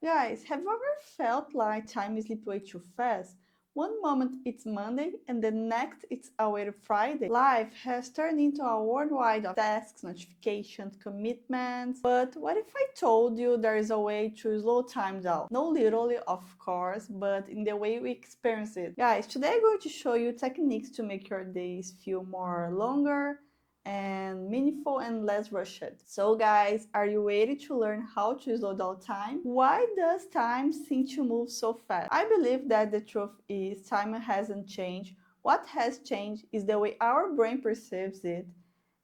Guys, have you ever felt like time slipped way too fast? One moment it's Monday and the next it's already Friday. Life has turned into a worldwide of tasks, notifications, commitments. But what if I told you there is a way to slow time down? No literally, of course, but in the way we experience it. Guys, today I'm going to show you techniques to make your days feel more longer and meaningful and less rushed. So guys, are you ready to learn how to slow down time? Why does time seem to move so fast? I believe that the truth is time hasn't changed. What has changed is the way our brain perceives it.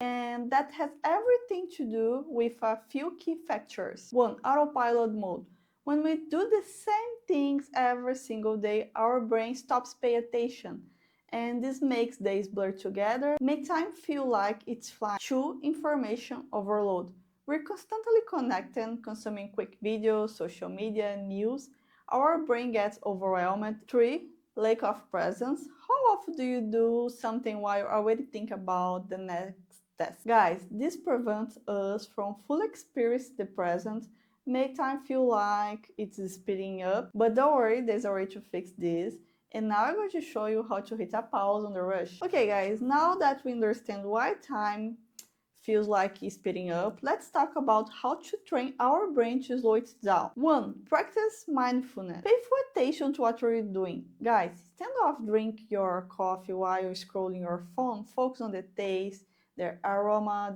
And that has everything to do with a few key factors. One, autopilot mode. When we do the same things every single day, our brain stops paying attention, and this makes days blur together, make time feel like it's flying. 2. Information overload. We're constantly connected, consuming quick videos, social media, news. Our brain gets overwhelmed. 3. Lack of presence. How often do you do something while you already think about the next task? Guys, this prevents us from fully experiencing the present, make time feel like it's speeding up. But don't worry, there's a way to fix this. And now I'm going to show you how to hit a pause on the rush. Okay guys, now that we understand why time feels like it's speeding up, let's talk about how to train our brain to slow it down. 1. Practice mindfulness. Pay full attention to what you're doing. Guys, instead of drinking your coffee while you're scrolling your phone, focus on the taste, the aroma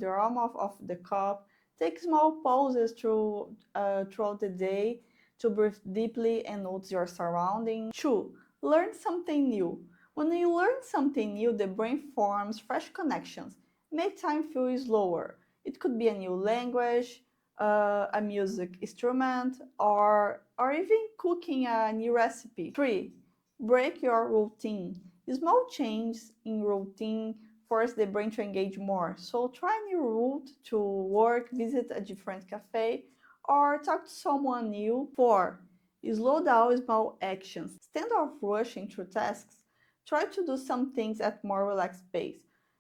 of the cup. Take small pauses throughout the day to breathe deeply and notice your surroundings. 2. Learn something new. When you learn something new, the brain forms fresh connections. Make time feel slower. It could be a new language, a music instrument, or even cooking a new recipe. 3. Break your routine. Small changes in routine force the brain to engage more. So try a new route to work, visit a different cafe, or talk to someone new. 4. Slow down small actions. Instead of rushing through tasks, try to do some things at more relaxed pace.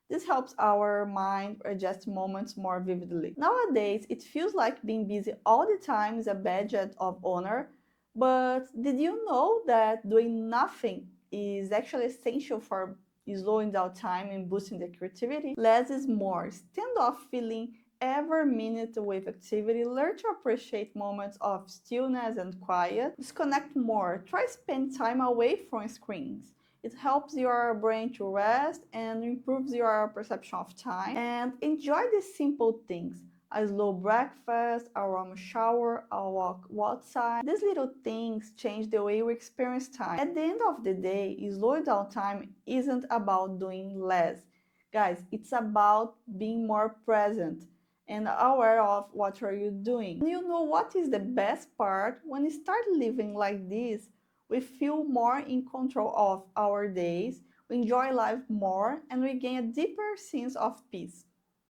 This helps our mind adjust moments more vividly. Nowadays, it feels like being busy all the time is a badge of honor, but did you know that doing nothing is actually essential for slowing down time and boosting the creativity? Less is more. Instead of filling every minute with activity, learn to appreciate moments of stillness and quiet. Disconnect more. Try spend time away from screens. It helps your brain to rest and improves your perception of time. And enjoy the simple things. A slow breakfast, a warm shower, a walk outside. These little things change the way we experience time. At the end of the day, slowing down time isn't about doing less. Guys, it's about being more present and aware of what are you doing. And you know what is the best part? When you start living like this, we feel more in control of our days, we enjoy life more, and we gain a deeper sense of peace.